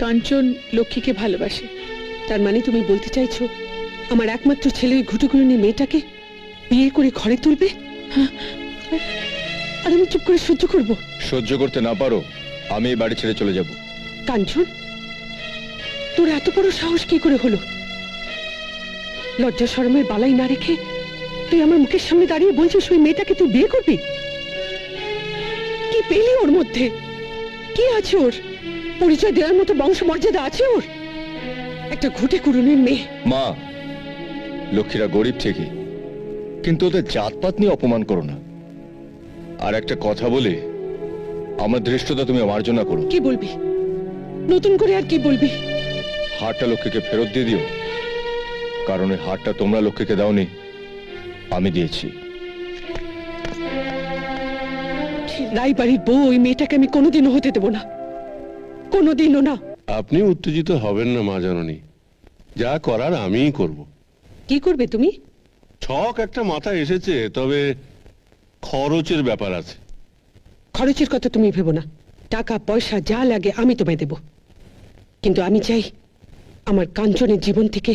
কাঞ্চন লক্ষ্মীকে ভালোবাসে, তার মানে তুমি বলতে চাইছো আমার একমাত্র ছেলে ওই ঘুটুগুনি মেয়েটাকে বিয়ে করে ঘরে তুলবে? আর আমি চুপ করে সহ্য করব? সহ্য করতে না পারো আমি এই বাড়ি ছেড়ে চলে যাব। কাঞ্চন, তোর এত বড় সাহস কি করে হলো? লজ্জা শরমের বালাই না রেখে তুই আমার মুখের সামনে দাঁড়িয়ে বলছিস ওই মেয়েটাকে তুই বিয়ে করবি? কি পেলি ওর মধ্যে? কি আছে ওর? পরিচয় দেওয়ার মতো বংশ মর্যাদা আছে ওর? একটা ঘুটে কুড়ুনির মেয়ে। মা, লক্ষ্মীরা গরিব ঠিকই, কিন্তু ওদের জাতপাত নিয়ে অপমান করো না। আর একটা কথা বলে আমার ধৃষ্টতা তুমি অমার্জনা করো। কি বলবি? নতুন করে আর কি বলবি? হারটা লক্ষ্মীকে ফেরত দিয়ে দিও, কারণ এই হারটা তোমরা লক্ষ্মীকে দাওনি, আমি দিয়েছি। রায়বাড়ির বউ ওই মেয়েটাকে আমি কোনোদিনও হতে দেব না, কোনোদিনও না। আপনি উত্তেজিত হবেন না মা জননী, যা করার আমিই করব। কি করবে তুমি? ছক একটা মাথায় এসেছে, তবে খরচের ব্যাপার আছে। খরচের কথা তুমি ভেবো না, টাকা পয়সা যা লাগে আমি তোমায় দেব, কিন্তু আমি চাই আমার কাঞ্চনের জীবন থেকে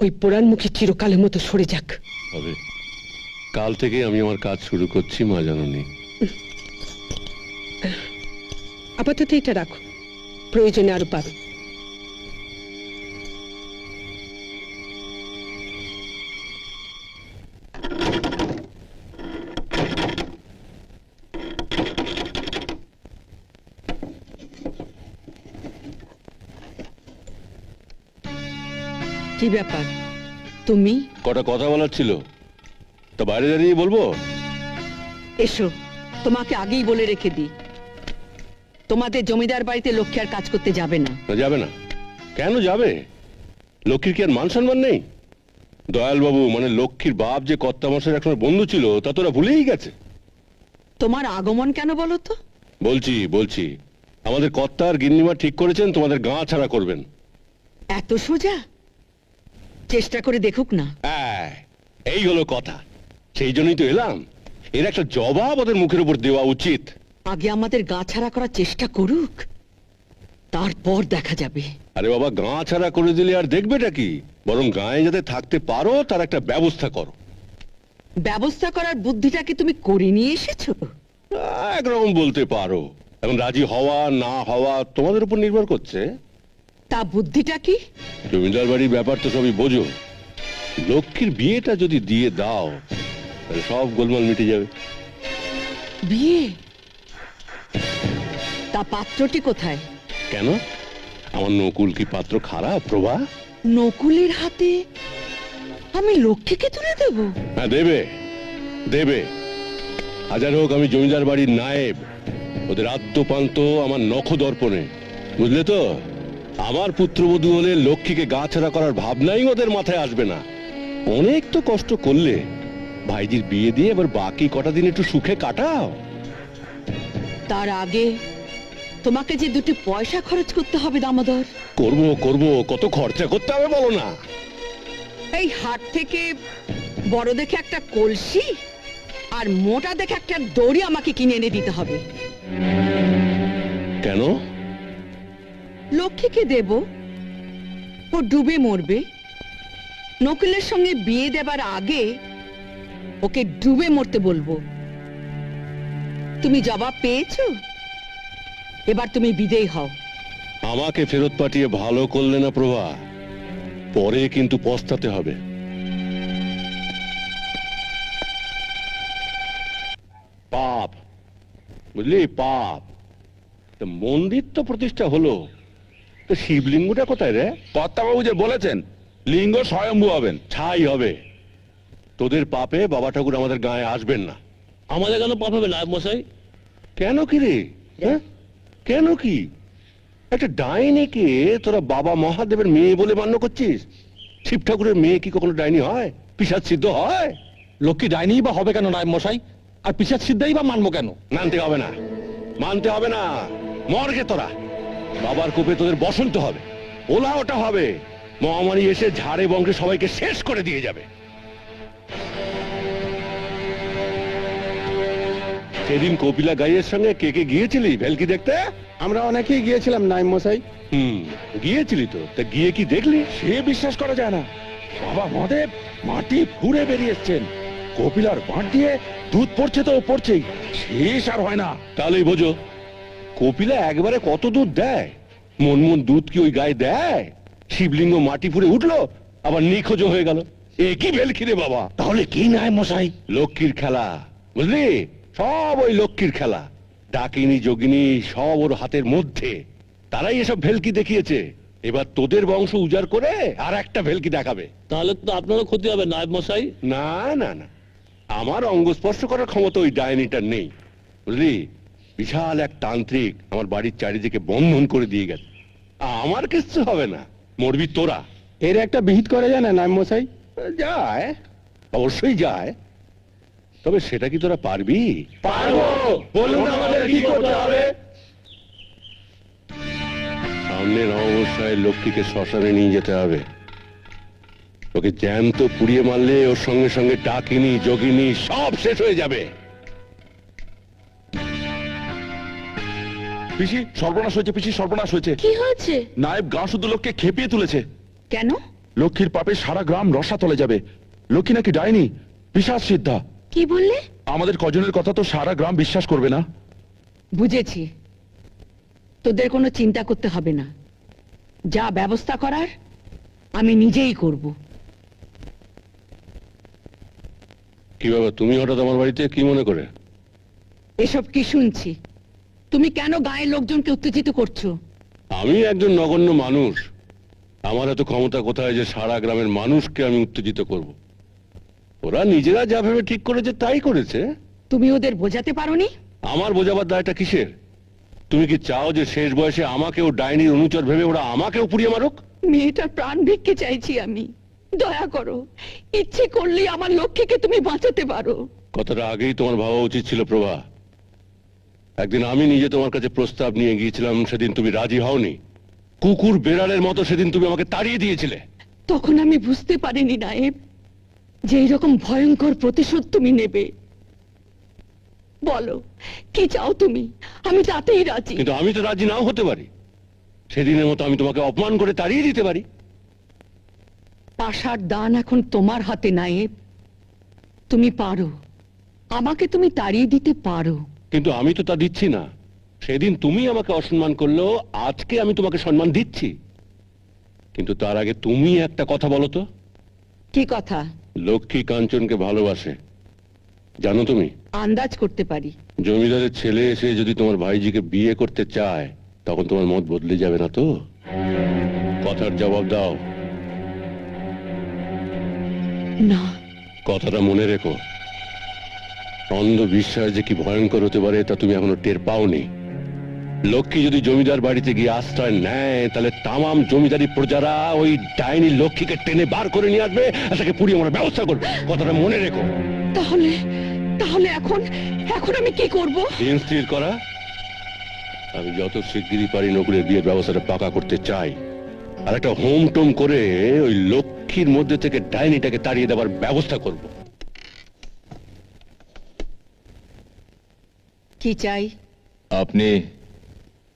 ওই পোড়ানমুখী চিরকালের মতো সরে যাক। হবে, কাল থেকে আমি আমার কাজ শুরু করছি মা জননী। আপাতত এটা রাখো, প্রয়োজনে আরো পাবে। কি ব্যাপার তুমি? কটা কথা বলার ছিল, তা বাইরে দাঁড়িয়ে বলবো? এসো, তোমাকে আগেই বলে রেখে দিই, তোমাদের জমিদার বাড়িতে লক্ষ্মী আর কাজ করতে যাবে না। যাবে না? কেন যাবে? লক্ষ্মীর কি আর মান সম্মান নেই? দয়াল বাবু মানে লক্ষ্মীর বাপ যে কর্তামশাইয়ের একসময় বন্ধু ছিল, তা তোরা ভুলেই গেছে। তোমার আগমন কেন বলো তো? বলছি আমাদের কর্তা আর গিন্নিমা ঠিক করেছেন তোমাদের গাঁ ছাড়া করবেন। এত সোজা? চেষ্টা করে দেখুক না। এই হলো কথা, সেই জন্যই তো এলাম। এর একটা জবাব ওদের মুখের উপর দেওয়া উচিত। আগে আমাদের গা ছাড়া করার চেষ্টা করুক, তারপর দেখা যাবে। আরে বাবা, গাঁ ছাড়া করে দিলে আর দেখবেটা কি? বরং গায়ে যাতে থাকতে পারো তার একটা ব্যবস্থা করো। ব্যবস্থা করার বুদ্ধিটা কি তুমি করে নিয়ে এসেছো? একরকম বলতে পারো। এখন রাজি হওয়া না হওয়া তোমাদের উপর নির্ভর করছে। তা বুদ্ধিটা কি? জমিদার বাড়ির ব্যাপার তো সবই বোঝো। লক্ষ্মীর বিয়েটা যদি দিয়ে দাও তাহলে সব গোলমাল মিটে যাবে। বিয়ে? তা পাত্রটি কোথায়? কেন, আমার নকুল কি পাত্র খারাপ প্রভা? নকুলের হাতে আমি লক্ষ্মীকে তুলে দেব? হ্যাঁ, দেবে। হাজার হোক আমি জমিদার বাড়ির নায়েব, ওদের আদ্যপান্ত আমার নখ দর্পণে, বুঝলে তো? আমার পুত্রবধূ হলে লক্ষ্মীকে গা ছাড়া করার ভাবনাই ওদের মাথায় আসবে না। অনেক তো কষ্ট করলে, ভাইজির বিয়ে দিয়ে এবার বাকি কটা দিন একটু সুখে কাটাও। তার আগে তোমাকে যে দুটি পয়সা খরচ করতে হবে দামোদর। করব, কত খরচা করতে হবে বলো না? এই হাট থেকে বড় দেখে একটা কলসি আর মোটা দেখে একটা দড়ি আমাকে কিনে এনে দিতে হবে। কেন? লক্ষ্মীকে দেব, ও ডুবে মরবে। নকুলের সঙ্গে বিয়ে দেবার আগে ওকে ডুবে মরতে বলবো। তুমি জবাব পেয়েছো? এবার তুমি বিদেয় হও। আমাকে ফেরত পাঠিয়ে ভালো করলে না প্রভা, পরে কিন্তু পস্তাতে হবে। পাপ, বুঝলি, পাপ। মন্দির তো প্রতিষ্ঠা হলো, তো শিবলিঙ্গটা কোথায় রে? কর্তাবাবু যে বলেছেন লিঙ্গ স্বয়ম্ভু হবেন। ছাই হবে। তোদের পাপে বাবা ঠাকুর আমাদের গায়ে আসবেন না। আমাদের কেন পাপ হবে না মশাই? কেন কি রে? হ্যাঁ, কেন কি? একটা ডাইনিকে তোরা বাবা মহাদেবের মেয়ে বলে মান্য করছিস? শিব ঠাকুরের মেয়ে কি কখনো ডাইনি হয়? পিশাচ সিদ্ধ হয়? লক্ষ্মী ডাইনি বা হবে কেন নায়ব মশাই? আর পিছাচ সিদ্ধাই বা মানবো কেন? মানতে হবে না। মরগে তোরা, বাবার কোপে তোদের বসন্ত হবে, ওলা ওটা হবে। মহামারী এসে ঝাড়ে বংশে সবাইকে শেষ করে দিয়ে যাবে। সেদিন কপিলা গাইয়ের সঙ্গে কে কে গিয়েছিলি ভেলকি দেখতে? আমরা অনেকেই গিয়েছিলাম নাইম মশাই। গিয়েছিলি তো, তা গিয়ে কি দেখলি? সে বিশ্বাস করা যায় না। বাবা মহাদেব মাটি ফুঁড়ে বেরিয়ে এসছেন, কপিলার বাঁট দিয়ে দুধ পড়ছে তো পড়ছেই, শেষ আর হয় না। তাহলেই বোঝো কপিলা একবারে কত দুধ দেয়। মন মন দুধ কি ওই গায়ে দেয়? শিবলিঙ্গ মাটি ফুঁড়ে উঠলো আবার নিখোঁজ হয়ে গেল। এ কি ভেলকি রে বাবা! তাহলে কি নাই মশাই? লক্ষ্মীর খেলা, বুঝলি? সব ওই লক্ষ্মীর খেলা। ডাকিনী যোগিনী সব ওর হাতের মধ্যে, তারাই এসব ভেলকি দেখিয়েছে। এবার তোদের বংশ উজাড় করে আর একটা ভেলকি দেখাবে। তাহলে তো আপনারও ক্ষতি হবে নায়েব মশাই। না না না, আমার অঙ্গ স্পর্শ করার ক্ষমতা ওই ডাইনিটার নেই, বুঝলি? বিশাল এক তান্ত্রিক আমার বাড়ির চারিদিকে বন্ধন করে দিয়ে গেছে। আমার কিচ্ছু হবে না, মরবি তোরা। এর একটা বিহিত করা যায় না নায়েব মশাই? যায়, অবশ্যই যায়, তবে সেটা কি তোরা পারবি? পারবো, বলুন আমাদের কি করতে হবে? সামনের অমাবস্যায় লক্ষ্মীকে শ্মশানে নিয়ে যেতে হবে। ওকে জ্যান্ত পুড়িয়ে মারলে ওর সঙ্গে সঙ্গে ডাকিনী যোগিনী সব শেষ হয়ে যাবে। পিসি সর্বনাশ হয়েছে, পিসি সর্বনাশ হয়েছে। কি হয়েছে? নায়েব গাঁ শুদ্ধ লোককে খেপিয়ে তুলেছে। কেন? লক্ষ্মীর পাপে সারা গ্রাম রসাতলে যাবে। লক্ষ্মী নাকি ডাইনি, পিশাচ সিদ্ধা। কি বললে? আমাদের কজনের কথা তো সারা গ্রাম বিশ্বাস করবে না। বুঝেছি, তোদের কোনো চিন্তা করতে হবে না। যা ব্যবস্থা করার আমি নিজেই করব। কি বাবা, তুমি হঠাৎ আমার বাড়িতে কি মনে করে? এসব কি শুনছি? তুমি কেন গায়ের লোকজনকে উত্তেজিত করছো? আমি একজন নগণ্য মানুষ, আমার এত ক্ষমতা কোথায় যে সারা গ্রামের মানুষকে আমি উত্তেজিত করব? ওরা নিজেরা যা ভেবে ঠিক করেছে তাই করেছে। তুমি ওদের বোঝাতে পারোনি? আমার বোঝাবার দায়টা কিসের? তুমি কি চাও যে শেষ বয়সে আমাকেও ডাইনির অনুচর ভেবে ওরা আমাকেও পুড়িয়ে মারুক? মেয়েটার প্রাণ ভিক্ষে চাইছি আমি, দয়া করো। ইচ্ছে করলে আমার লক্ষ্মীকে তুমি বাঁচাতে পারো। কথাটা আগেই তোমার ভাবা উচিত ছিল প্রভা। একদিন আমি নিজে তোমার কাছে প্রস্তাব নিয়ে গিয়েছিলাম, সেদিন তুমি রাজি হওনি। কুকুর বেড়ালের মতো সেদিন তুমি আমাকে তাড়িয়ে দিয়েছিলে। তখন আমি বুঝতে পারিনি নায়েব যে এইরকম ভয়ঙ্কর প্রতিশোধ তুমি নেবে। বলো কি চাও তুমি, আমি তাতেই রাজি। কিন্তু আমি তো রাজি নাও হতে পারি। সেদিনের মতো আমি তোমাকে অপমান করে তাড়িয়ে দিতে পারি। পাশার দান এখন তোমার হাতে নায়েব। তুমি পারো, আমাকে তুমি তাড়িয়ে দিতে পারো। কিন্তু আমি তো তা দিচ্ছি না। সেদিন তুমি আমাকে অসম্মান করলেও আজকে আমি তোমাকে সম্মান দিচ্ছি। কিন্তু তার আগে তুমি একটা কথা বলো তো। কি কথা? লক্ষ্মী কাঞ্চনকে ভালোবাসে, জানো তুমি? আন্দাজ করতে পারি। জমিদারের ছেলে এসে যদি তোমার ভাইজিকে বিয়ে করতে চায় তখন তোমার মত বদলে যাবে না তো? কথার জবাব দাও। না। কথাটা মনে রেখো। অন্ধবিশ্বাস যে কি ভয়ঙ্কর হতে পারে তা তুমি এখনো টের পাওনি। লক্ষ্মী যদি জমিদার বাড়িতে গিয়ে আশ্রয় নেয় তাহলে তামাম জমিদারি প্রজারা ওই ডাইনি লক্ষ্মীকে টেনে বার করে নিয়ে আসবে আর তাকে পুড়িয়ে মারার ব্যবস্থা করবে। কথাটা মনে রেখো। তাহলে তাহলে এখন এখন আমি কি করব? দিন স্থির করা। আমি যত শিগগিরই পারি নকুলের বিয়ের ব্যবস্থাটা পাকা করতে চাই, আর একটা হোম টোম করে ওই লক্ষ্মীর মধ্যে থেকে ডাইনিটাকে তাড়িয়ে দেওয়ার ব্যবস্থা করব। কি চাই? আপনি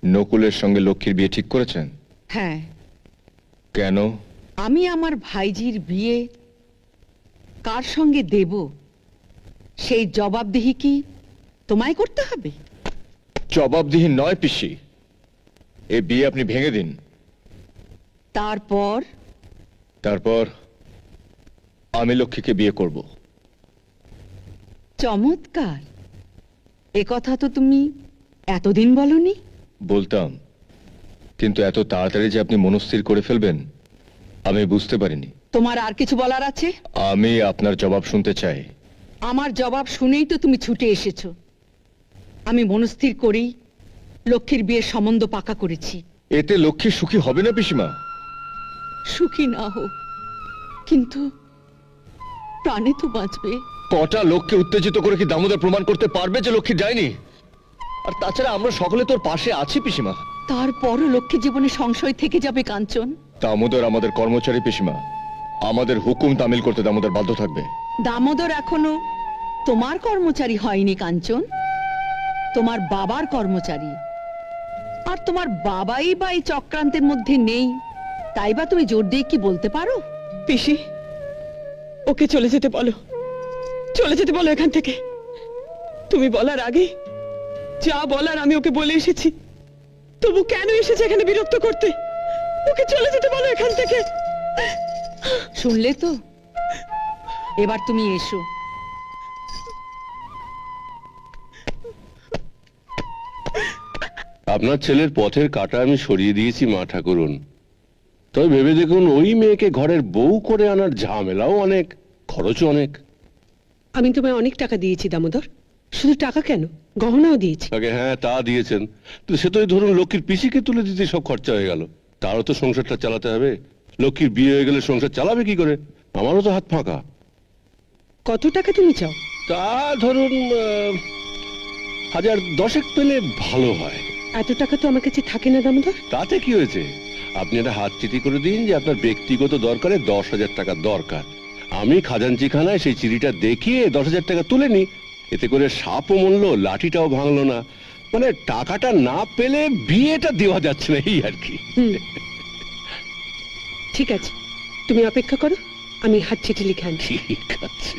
নকুলের সঙ্গে লক্ষ্মীর বিয়ে ঠিক করেছেন? হ্যাঁ। কেন? আমি আমার ভাইজির বিয়ে কার সঙ্গে দেব সেই জবাবদিহি কি তোমায় করতে হবে? জবাবদিহি নয় পিসি, এ বিয়ে আপনি ভেঙে দিন। তারপর? তারপর আমি লক্ষ্মীকে বিয়ে করব। চমৎকার। এ কথা তো তুমি এতদিন বলনি। বলতাম, কিন্তু এত তাড়াতাড়ি যে আপনি মনস্থির করে ফেলবেন আমি বুঝতে পারিনি। তোমার আর কিছু বলার আছে? আমি আপনার জবাব শুনতে চাই। আমার জবাব শুনেই তো তুমি ছুটে এসেছো। আমি মনস্থির করেই লক্ষ্মীর বিয়ের সম্বন্ধ পাকা করেছি। এতে লক্ষ্মী সুখী হবে না পিসিমা? সুখী না হোক, কিন্তু প্রাণে তো বাঁচবে। কটা লোককে উত্তেজিত করে কি দামোদর প্রমাণ করতে পারবে যে লক্ষ্মী যায়নি? আর তাছাড়া আমরা সকলে তোর পাশে আছি পিসিমা। তারপরও লক্ষ্মী জীবনে সংশয় থেকে যাবে কাঞ্চন। দামোদর আমাদের কর্মচারী পিসিমা, আমাদের হুকুম তামিল করতে দামোদর বাধ্য থাকবে। দামোদর এখনো তোমার কর্মচারী হয়নি কাঞ্চন। তোমার বাবার কর্মচারী, আর তোমার বাবাই বা এই চক্রান্তের মধ্যে নেই, তাই বা তুমি জোর দিয়ে কি বলতে পারো? পিসি, ওকে চলে যেতে বলো, চলে যেতে বলো এখান থেকে। তুমি বলার আগে যা বলার আমি ওকে বলে এসেছি, তবু কেন এসেছে এখানে বিরক্ত করতে? ওকে চলে যেতে বলো এখান থেকে। শুনলে তো, এবার তুমি এসো। আপনার ছেলের পথের কাঁটা আমি সরিয়ে দিয়েছি মা ঠাকুরুন। তবে ভেবে দেখুন, ওই মেয়েকে ঘরের বউ করে আনার ঝামেলাও অনেক, খরচও অনেক। আমি তোমায় অনেক টাকা দিয়েছি দামোদর, শুধু টাকা কেন, গহনাও দিয়েছি। আগে হ্যাঁ, তা দিয়েছেন, তো সে তো এই ধরুন লক্ষ্মীর পিসিকে তুলে দিতে সব খরচা হয়ে গেল। তারও তো সংসারটা চালাতে হবে। লক্ষ্মীর বিয়ে হয়ে গেলে সংসার চালাবে কি করে? আমারও তো হাত ফাঁকা। কত টাকা তুমি চাও? তা ধরুন 1010 পেলে ভালো হয়। এত টাকা তো আমার কাছে থাকে না দামোদর। তাতে কি হয়েছে? আপনি একটা হাত চিঠি করে দিন যে আপনার ব্যক্তিগত দরকারে 10,000 টাকা দরকার। আমি খাজানচিখানায় সেই চিঠিটা দেখিয়ে 10,000 টাকা তুলে নিই। এতে করে সাপও মরলো, লাঠিটাও ভাঙলো না। মানে টাকাটা না পেলে বিয়েটা দেওয়া যাচ্ছে না, এই আর কি। ঠিক আছে, তুমি অপেক্ষা করো, আমি হাত চিঠি লিখে আনছি। ঠিক আছে।